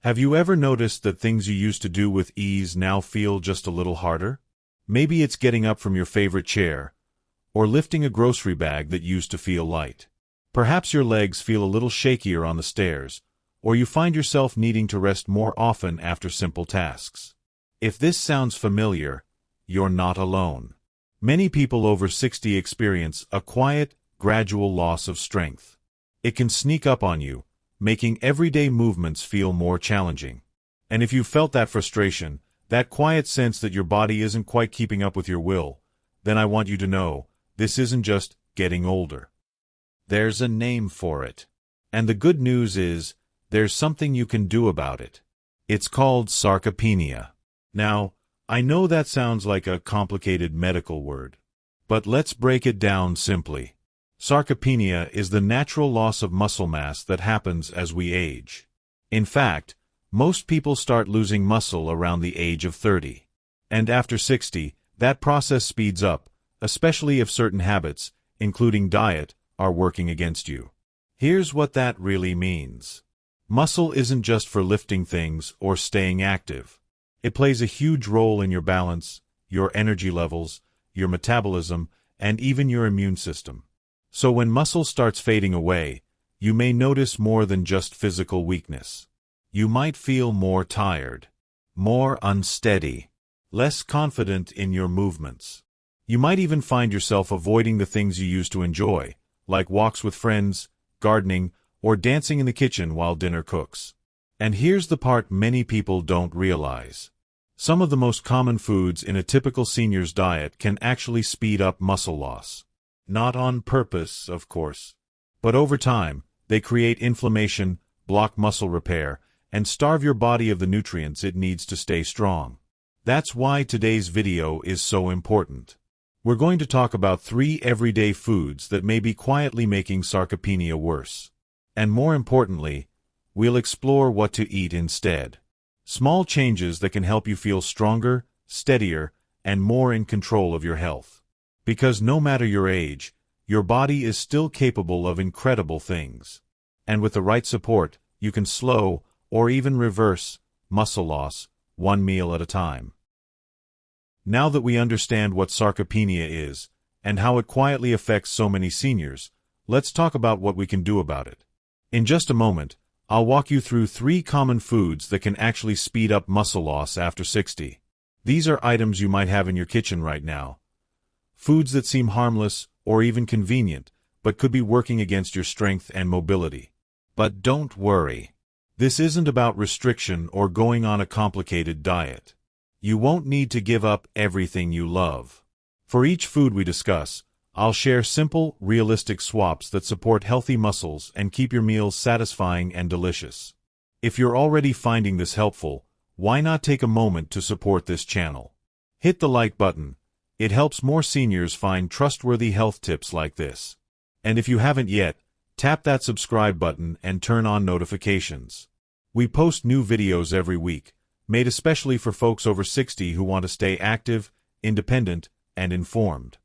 Have you ever noticed that things you used to do with ease now feel just a little harder? Maybe it's getting up from your favorite chair, or lifting a grocery bag that used to feel light. Perhaps your legs feel a little shakier on the stairs, or you find yourself needing to rest more often after simple tasks. If this sounds familiar, you're not alone. Many people over 60 experience a quiet, gradual loss of strength. It can sneak up on you, making everyday movements feel more challenging. And if you've felt that frustration, that quiet sense that your body isn't quite keeping up with your will, then I want you to know, this isn't just getting older. There's a name for it. And the good news is, there's something you can do about it. It's called sarcopenia. Now, I know that sounds like a complicated medical word, but let's break it down simply. Sarcopenia is the natural loss of muscle mass that happens as we age. In fact, most people start losing muscle around the age of 30. And after 60, that process speeds up, especially if certain habits, including diet, are working against you. Here's what that really means. Muscle isn't just for lifting things or staying active. It plays a huge role in your balance, your energy levels, your metabolism, and even your immune system. So when muscle starts fading away, you may notice more than just physical weakness. You might feel more tired, more unsteady, less confident in your movements. You might even find yourself avoiding the things you used to enjoy, like walks with friends, gardening, or dancing in the kitchen while dinner cooks. And here's the part many people don't realize. Some of the most common foods in a typical senior's diet can actually speed up muscle loss. Not on purpose, of course. But over time, they create inflammation, block muscle repair, and starve your body of the nutrients it needs to stay strong. That's why today's video is so important. We're going to talk about 3 everyday foods that may be quietly making sarcopenia worse. And more importantly, we'll explore what to eat instead. Small changes that can help you feel stronger, steadier, and more in control of your health. Because no matter your age, your body is still capable of incredible things. And with the right support, you can slow, or even reverse, muscle loss, one meal at a time. Now that we understand what sarcopenia is, and how it quietly affects so many seniors, let's talk about what we can do about it. In just a moment, I'll walk you through 3 common foods that can actually speed up muscle loss after 60. These are items you might have in your kitchen right now. Foods that seem harmless or even convenient, but could be working against your strength and mobility. But don't worry. This isn't about restriction or going on a complicated diet. You won't need to give up everything you love. For each food we discuss, I'll share simple, realistic swaps that support healthy muscles and keep your meals satisfying and delicious. If you're already finding this helpful, why not take a moment to support this channel? Hit the like button. It helps more seniors find trustworthy health tips like this. And if you haven't yet, tap that subscribe button and turn on notifications. We post new videos every week, made especially for folks over 60 who want to stay active, independent, and informed.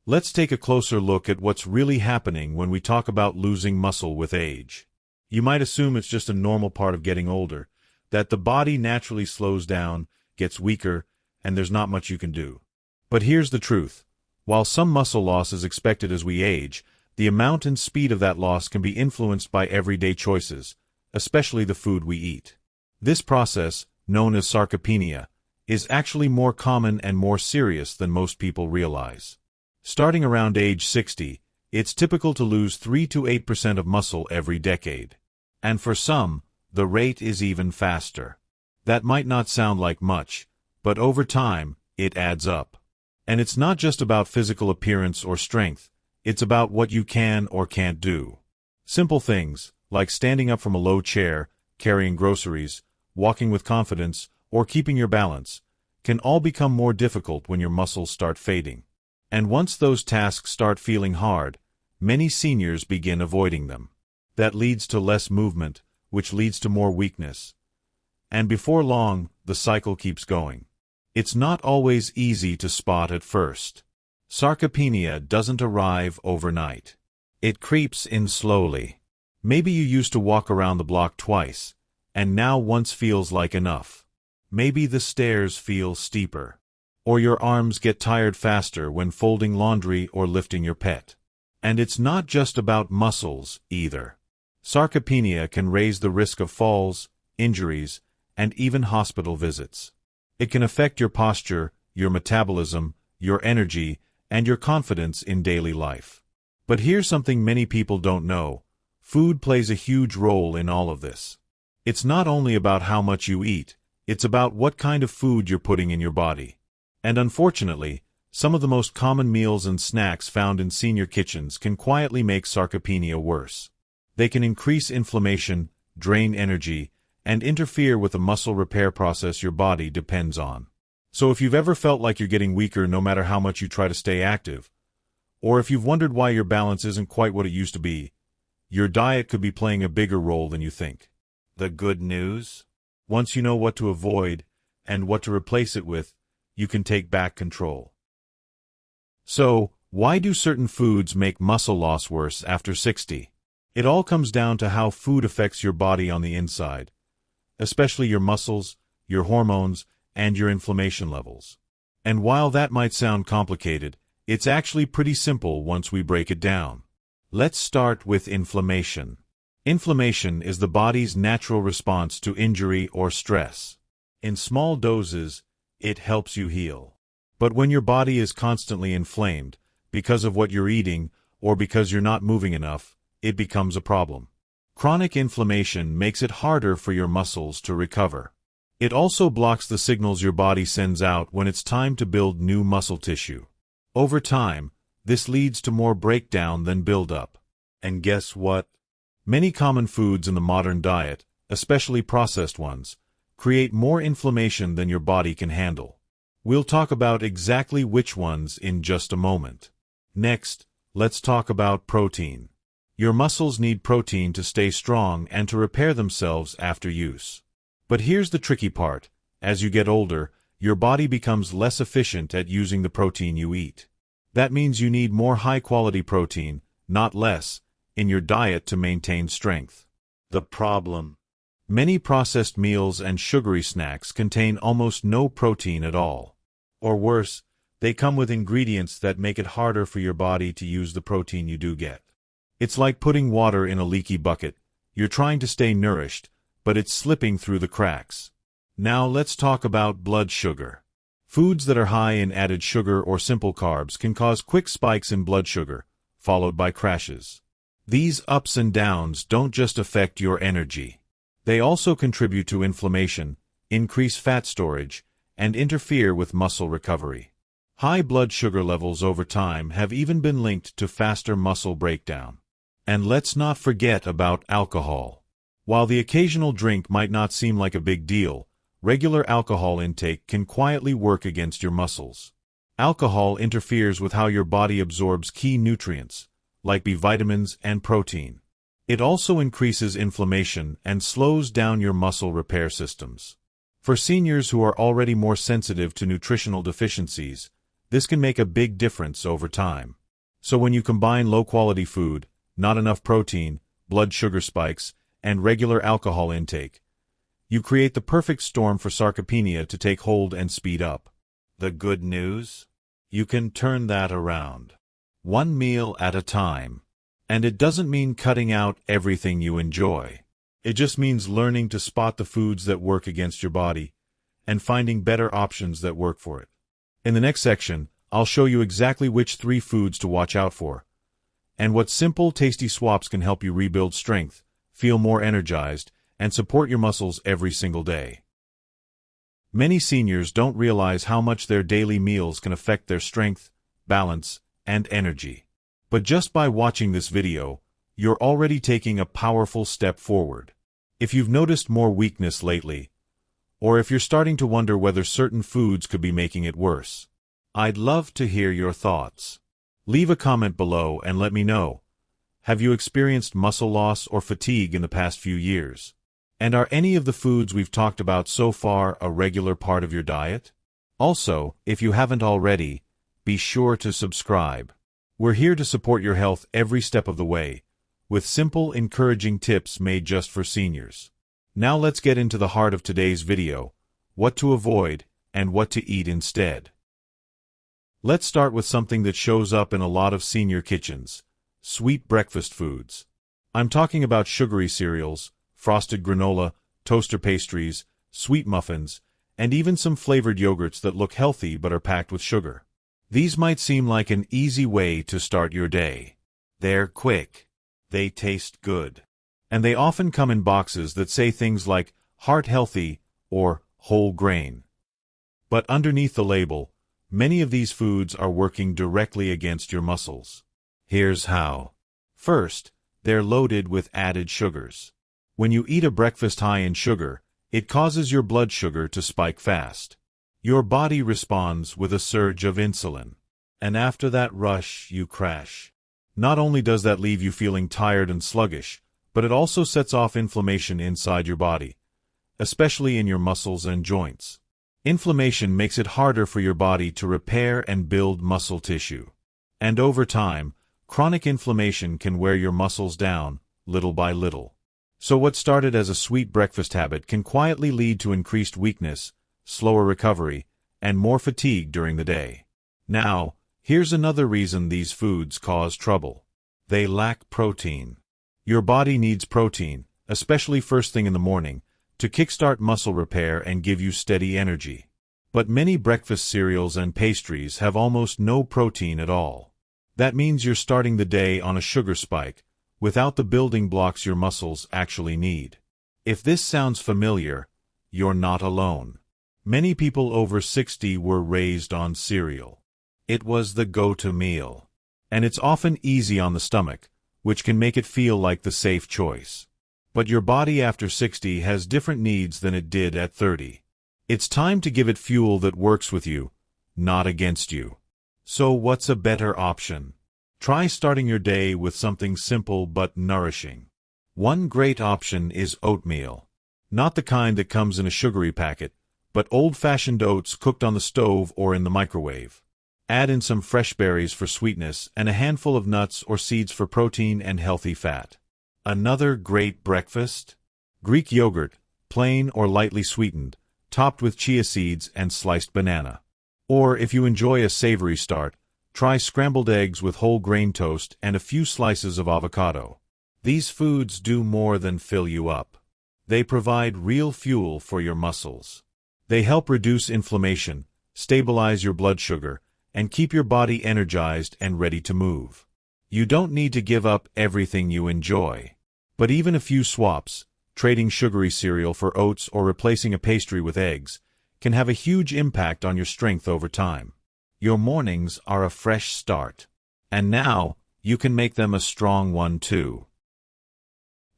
Let's take a closer look at what's really happening when we talk about losing muscle with age. You might assume it's just a normal part of getting older, that the body naturally slows down, gets weaker, and there's not much you can do. But here's the truth. While some muscle loss is expected as we age, the amount and speed of that loss can be influenced by everyday choices, especially the food we eat. This process, known as sarcopenia, is actually more common and more serious than most people realize. Starting around age 60, it's typical to lose 3 to 8% of muscle every decade. And for some, the rate is even faster. That might not sound like much, but over time, it adds up. And it's not just about physical appearance or strength, it's about what you can or can't do. Simple things, like standing up from a low chair, carrying groceries, walking with confidence, or keeping your balance, can all become more difficult when your muscles start fading. And once those tasks start feeling hard, many seniors begin avoiding them. That leads to less movement, which leads to more weakness. And before long, the cycle keeps going. It's not always easy to spot at first. Sarcopenia doesn't arrive overnight. It creeps in slowly. Maybe you used to walk around the block twice, and now once feels like enough. Maybe the stairs feel steeper, or your arms get tired faster when folding laundry or lifting your pet. And it's not just about muscles, either. Sarcopenia can raise the risk of falls, injuries, and even hospital visits. It can affect your posture, your metabolism, your energy, and your confidence in daily life. But here's something many people don't know. Food plays a huge role in all of this. It's not only about how much you eat, it's about what kind of food you're putting in your body. And unfortunately, some of the most common meals and snacks found in senior kitchens can quietly make sarcopenia worse. They can increase inflammation, drain energy, and interfere with the muscle repair process your body depends on. So if you've ever felt like you're getting weaker no matter how much you try to stay active, or if you've wondered why your balance isn't quite what it used to be, your diet could be playing a bigger role than you think. The good news? Once you know what to avoid and what to replace it with, you can take back control. So, why do certain foods make muscle loss worse after 60? It all comes down to how food affects your body on the inside, especially your muscles, your hormones, and your inflammation levels. And while that might sound complicated, it's actually pretty simple once we break it down. Let's start with inflammation. Inflammation is the body's natural response to injury or stress. In small doses, it helps you heal. But when your body is constantly inflamed, because of what you're eating or because you're not moving enough, it becomes a problem. Chronic inflammation makes it harder for your muscles to recover. It also blocks the signals your body sends out when it's time to build new muscle tissue. Over time, this leads to more breakdown than buildup. And guess what? Many common foods in the modern diet, especially processed ones, create more inflammation than your body can handle. We'll talk about exactly which ones in just a moment. Next, let's talk about protein. Your muscles need protein to stay strong and to repair themselves after use. But here's the tricky part. As you get older, your body becomes less efficient at using the protein you eat. That means you need more high-quality protein, not less, in your diet to maintain strength. The problem: many processed meals and sugary snacks contain almost no protein at all. Or worse, they come with ingredients that make it harder for your body to use the protein you do get. It's like putting water in a leaky bucket. You're trying to stay nourished, but it's slipping through the cracks. Now let's talk about blood sugar. Foods that are high in added sugar or simple carbs can cause quick spikes in blood sugar, followed by crashes. These ups and downs don't just affect your energy. They also contribute to inflammation, increase fat storage, and interfere with muscle recovery. High blood sugar levels over time have even been linked to faster muscle breakdown. And let's not forget about alcohol. While the occasional drink might not seem like a big deal, regular alcohol intake can quietly work against your muscles. Alcohol interferes with how your body absorbs key nutrients, like B vitamins and protein. It also increases inflammation and slows down your muscle repair systems. For seniors who are already more sensitive to nutritional deficiencies, this can make a big difference over time. So when you combine low-quality food, not enough protein, blood sugar spikes, and regular alcohol intake, you create the perfect storm for sarcopenia to take hold and speed up. The good news? You can turn that around. One meal at a time. And it doesn't mean cutting out everything you enjoy. It just means learning to spot the foods that work against your body and finding better options that work for it. In the next section, I'll show you exactly which 3 foods to watch out for, and what simple, tasty swaps can help you rebuild strength, feel more energized, and support your muscles every single day. Many seniors don't realize how much their daily meals can affect their strength, balance, and energy. But just by watching this video, you're already taking a powerful step forward. If you've noticed more weakness lately, or if you're starting to wonder whether certain foods could be making it worse, I'd love to hear your thoughts. Leave a comment below and let me know. Have you experienced muscle loss or fatigue in the past few years? And are any of the foods we've talked about so far a regular part of your diet? Also, if you haven't already, be sure to subscribe. We're here to support your health every step of the way, with simple, encouraging tips made just for seniors. Now let's get into the heart of today's video: what to avoid and what to eat instead. Let's start with something that shows up in a lot of senior kitchens: sweet breakfast foods. I'm talking about sugary cereals, frosted granola, toaster pastries, sweet muffins, and even some flavored yogurts that look healthy but are packed with sugar. These might seem like an easy way to start your day. They're quick. They taste good. And they often come in boxes that say things like heart healthy or whole grain. But underneath the label, many of these foods are working directly against your muscles. Here's how. First, they're loaded with added sugars. When you eat a breakfast high in sugar, it causes your blood sugar to spike fast. Your body responds with a surge of insulin. And after that rush, you crash. Not only does that leave you feeling tired and sluggish, but it also sets off inflammation inside your body, especially in your muscles and joints. Inflammation makes it harder for your body to repair and build muscle tissue. And over time, chronic inflammation can wear your muscles down, little by little. So what started as a sweet breakfast habit can quietly lead to increased weakness, slower recovery, and more fatigue during the day. Now, here's another reason these foods cause trouble. They lack protein. Your body needs protein, especially first thing in the morning, to kickstart muscle repair and give you steady energy. But many breakfast cereals and pastries have almost no protein at all. That means you're starting the day on a sugar spike, without the building blocks your muscles actually need. If this sounds familiar, you're not alone. Many people over 60 were raised on cereal. It was the go-to meal. And it's often easy on the stomach, which can make it feel like the safe choice. But your body after 60 has different needs than it did at 30. It's time to give it fuel that works with you, not against you. So what's a better option? Try starting your day with something simple but nourishing. One great option is oatmeal. Not the kind that comes in a sugary packet, but old-fashioned oats cooked on the stove or in the microwave. Add in some fresh berries for sweetness and a handful of nuts or seeds for protein and healthy fat. Another great breakfast? Greek yogurt, plain or lightly sweetened, topped with chia seeds and sliced banana. Or if you enjoy a savory start, try scrambled eggs with whole grain toast and a few slices of avocado. These foods do more than fill you up. They provide real fuel for your muscles. They help reduce inflammation, stabilize your blood sugar, and keep your body energized and ready to move. You don't need to give up everything you enjoy. But even a few swaps, trading sugary cereal for oats or replacing a pastry with eggs, can have a huge impact on your strength over time. Your mornings are a fresh start. And now, you can make them a strong one too.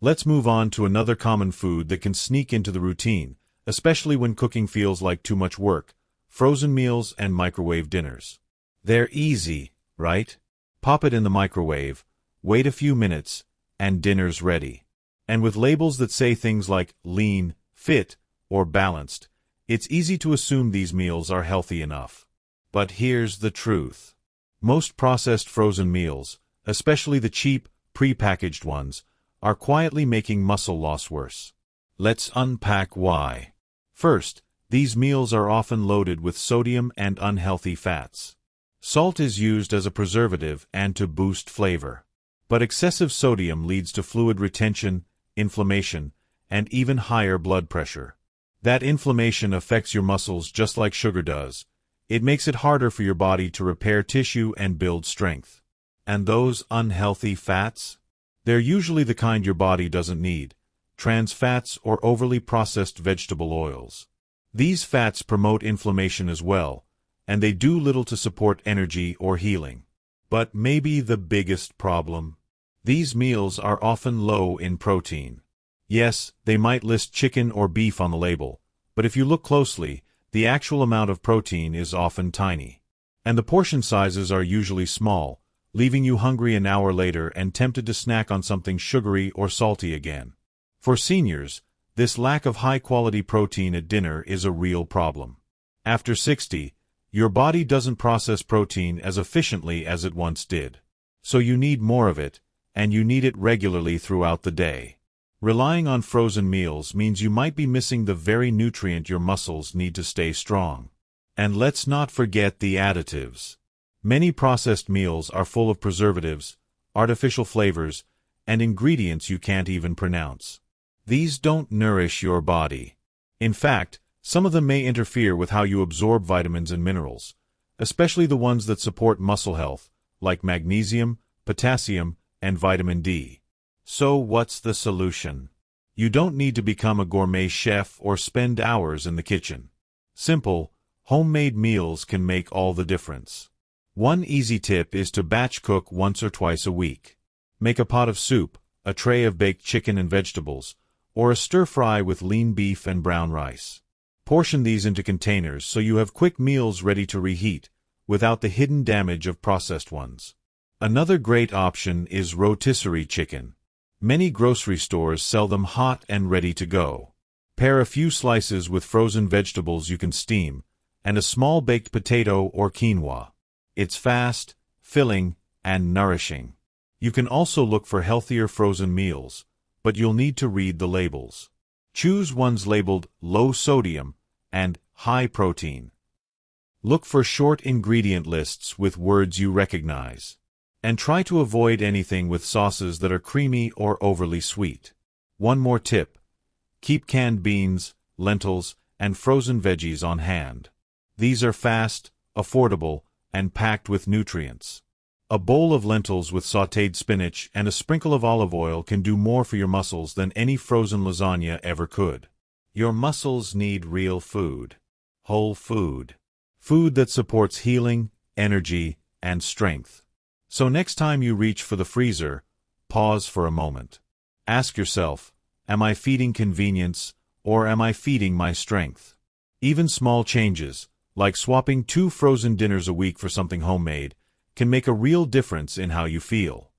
Let's move on to another common food that can sneak into the routine, especially when cooking feels like too much work: frozen meals and microwave dinners. They're easy, right? Pop it in the microwave, wait a few minutes, and dinner's ready. And with labels that say things like lean, fit, or balanced, it's easy to assume these meals are healthy enough. But here's the truth. Most processed frozen meals, especially the cheap, pre-packaged ones, are quietly making muscle loss worse. Let's unpack why. First, these meals are often loaded with sodium and unhealthy fats. Salt is used as a preservative and to boost flavor. But excessive sodium leads to fluid retention, inflammation, and even higher blood pressure. That inflammation affects your muscles just like sugar does. It makes it harder for your body to repair tissue and build strength. And those unhealthy fats? They're usually the kind your body doesn't need: trans fats or overly processed vegetable oils. These fats promote inflammation as well, and they do little to support energy or healing. But maybe the biggest problem? These meals are often low in protein. Yes, they might list chicken or beef on the label, but if you look closely, the actual amount of protein is often tiny. And the portion sizes are usually small, leaving you hungry an hour later and tempted to snack on something sugary or salty again. For seniors, this lack of high-quality protein at dinner is a real problem. After 60, your body doesn't process protein as efficiently as it once did. So you need more of it, and you need it regularly throughout the day. Relying on frozen meals means you might be missing the very nutrient your muscles need to stay strong. And let's not forget the additives. Many processed meals are full of preservatives, artificial flavors, and ingredients you can't even pronounce. These don't nourish your body. In fact, some of them may interfere with how you absorb vitamins and minerals, especially the ones that support muscle health, like magnesium, potassium, and vitamin D. So what's the solution? You don't need to become a gourmet chef or spend hours in the kitchen. Simple, homemade meals can make all the difference. One easy tip is to batch cook once or twice a week. Make a pot of soup, a tray of baked chicken and vegetables, or a stir-fry with lean beef and brown rice. Portion these into containers so you have quick meals ready to reheat, without the hidden damage of processed ones. Another great option is rotisserie chicken. Many grocery stores sell them hot and ready to go. Pair a few slices with frozen vegetables you can steam, and a small baked potato or quinoa. It's fast, filling, and nourishing. You can also look for healthier frozen meals, but you'll need to read the labels. Choose ones labeled low sodium and high protein. Look for short ingredient lists with words you recognize. And try to avoid anything with sauces that are creamy or overly sweet. One more tip: keep canned beans, lentils, and frozen veggies on hand. These are fast, affordable, and packed with nutrients. A bowl of lentils with sautéed spinach and a sprinkle of olive oil can do more for your muscles than any frozen lasagna ever could. Your muscles need real food. Whole food. Food that supports healing, energy, and strength. So next time you reach for the freezer, pause for a moment. Ask yourself, am I feeding convenience, or am I feeding my strength? Even small changes, like swapping 2 frozen dinners a week for something homemade, can make a real difference in how you feel.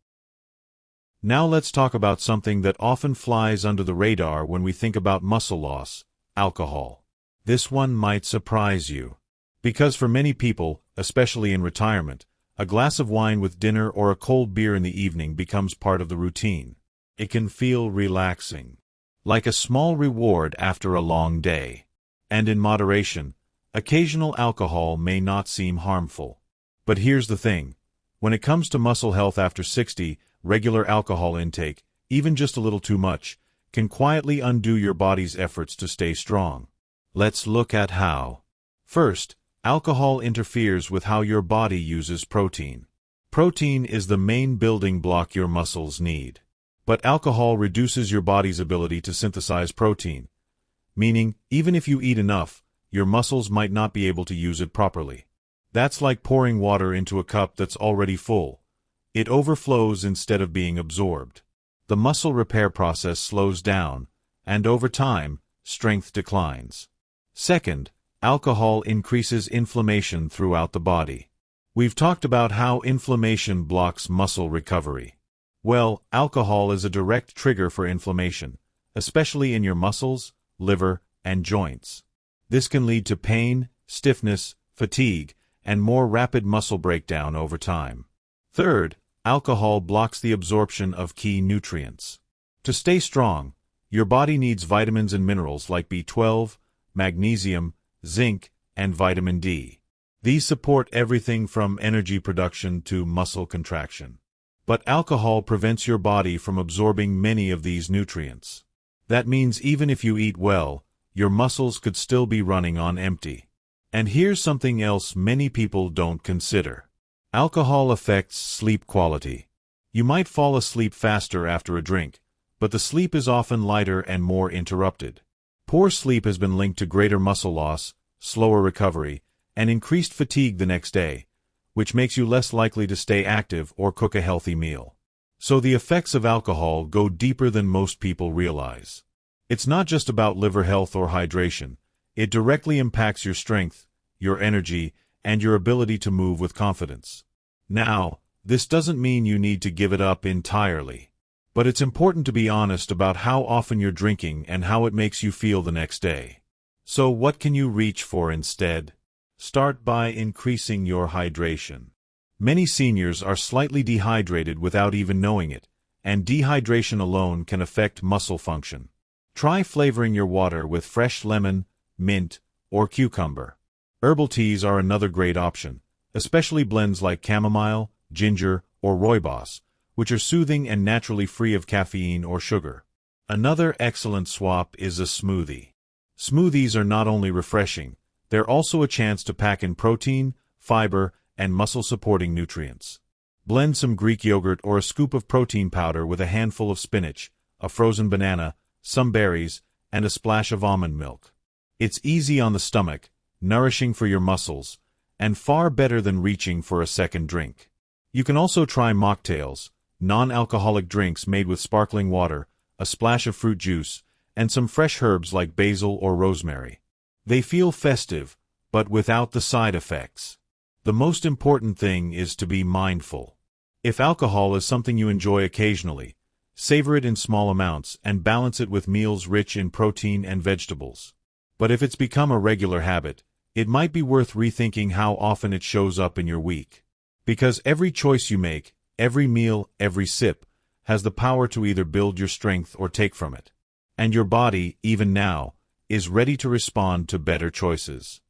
Now let's talk about something that often flies under the radar when we think about muscle loss: alcohol. This one might surprise you. Because for many people, especially in retirement, a glass of wine with dinner or a cold beer in the evening becomes part of the routine. It can feel relaxing, like a small reward after a long day. And in moderation, occasional alcohol may not seem harmful. But here's the thing. When it comes to muscle health after 60, regular alcohol intake, even just a little too much, can quietly undo your body's efforts to stay strong. Let's look at how. First, alcohol interferes with how your body uses protein. Protein is the main building block your muscles need. But alcohol reduces your body's ability to synthesize protein, meaning even if you eat enough, your muscles might not be able to use it properly. That's like pouring water into a cup that's already full. It overflows instead of being absorbed. The muscle repair process slows down, and over time, strength declines. Second, alcohol increases inflammation throughout the body. We've talked about how inflammation blocks muscle recovery. Well, alcohol is a direct trigger for inflammation, especially in your muscles, liver, and joints. This can lead to pain, stiffness, fatigue, and more rapid muscle breakdown over time. Third, alcohol blocks the absorption of key nutrients. To stay strong, your body needs vitamins and minerals like B12, magnesium, zinc, and vitamin D. These support everything from energy production to muscle contraction. But alcohol prevents your body from absorbing many of these nutrients. That means even if you eat well, your muscles could still be running on empty. And here's something else many people don't consider. Alcohol affects sleep quality. You might fall asleep faster after a drink, but the sleep is often lighter and more interrupted. Poor sleep has been linked to greater muscle loss, slower recovery, and increased fatigue the next day, which makes you less likely to stay active or cook a healthy meal. So the effects of alcohol go deeper than most people realize. It's not just about liver health or hydration. It directly impacts your strength, your energy, and your ability to move with confidence. Now, this doesn't mean you need to give it up entirely. But it's important to be honest about how often you're drinking and how it makes you feel the next day. So what can you reach for instead? Start by increasing your hydration. Many seniors are slightly dehydrated without even knowing it, and dehydration alone can affect muscle function. Try flavoring your water with fresh lemon, mint, or cucumber. Herbal teas are another great option, especially blends like chamomile, ginger, or rooibos, which are soothing and naturally free of caffeine or sugar. Another excellent swap is a smoothie. Smoothies are not only refreshing, they're also a chance to pack in protein, fiber, and muscle-supporting nutrients. Blend some Greek yogurt or a scoop of protein powder with a handful of spinach, a frozen banana, some berries, and a splash of almond milk. It's easy on the stomach, nourishing for your muscles, and far better than reaching for a second drink. You can also try mocktails, non-alcoholic drinks made with sparkling water, a splash of fruit juice, and some fresh herbs like basil or rosemary. They feel festive, but without the side effects. The most important thing is to be mindful. If alcohol is something you enjoy occasionally, savor it in small amounts and balance it with meals rich in protein and vegetables. But if it's become a regular habit, it might be worth rethinking how often it shows up in your week. Because every choice you make, every meal, every sip, has the power to either build your strength or take from it. And your body, even now, is ready to respond to better choices.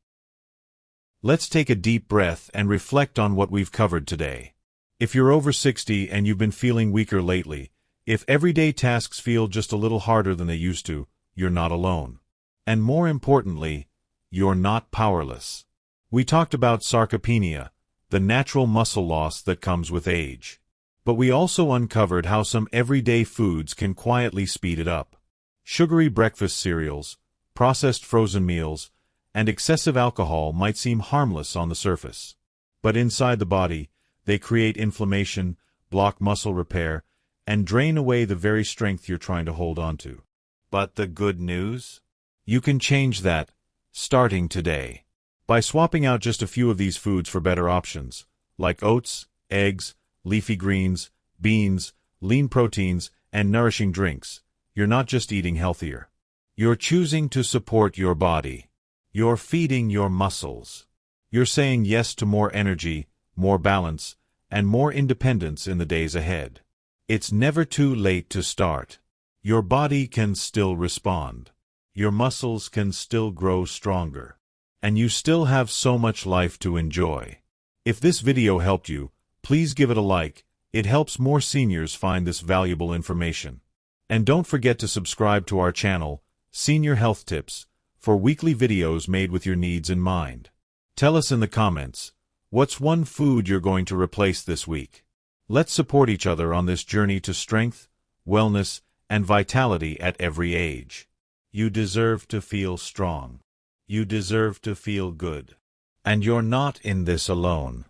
Let's take a deep breath and reflect on what we've covered today. If you're over 60 and you've been feeling weaker lately, if everyday tasks feel just a little harder than they used to, you're not alone. And more importantly, you're not powerless. We talked about sarcopenia, the natural muscle loss that comes with age. But we also uncovered how some everyday foods can quietly speed it up. Sugary breakfast cereals, processed frozen meals, and excessive alcohol might seem harmless on the surface. But inside the body, they create inflammation, block muscle repair, and drain away the very strength you're trying to hold on to. But the good news? You can change that, starting today. By swapping out just a few of these foods for better options, like oats, eggs, leafy greens, beans, lean proteins, and nourishing drinks, you're not just eating healthier. You're choosing to support your body. You're feeding your muscles. You're saying yes to more energy, more balance, and more independence in the days ahead. It's never too late to start. Your body can still respond. Your muscles can still grow stronger. And you still have so much life to enjoy. If this video helped you, please give it a like. It helps more seniors find this valuable information. And don't forget to subscribe to our channel, Senior Health Tips, for weekly videos made with your needs in mind. Tell us in the comments, what's one food you're going to replace this week? Let's support each other on this journey to strength, wellness, and vitality at every age. You deserve to feel strong. You deserve to feel good. And you're not in this alone.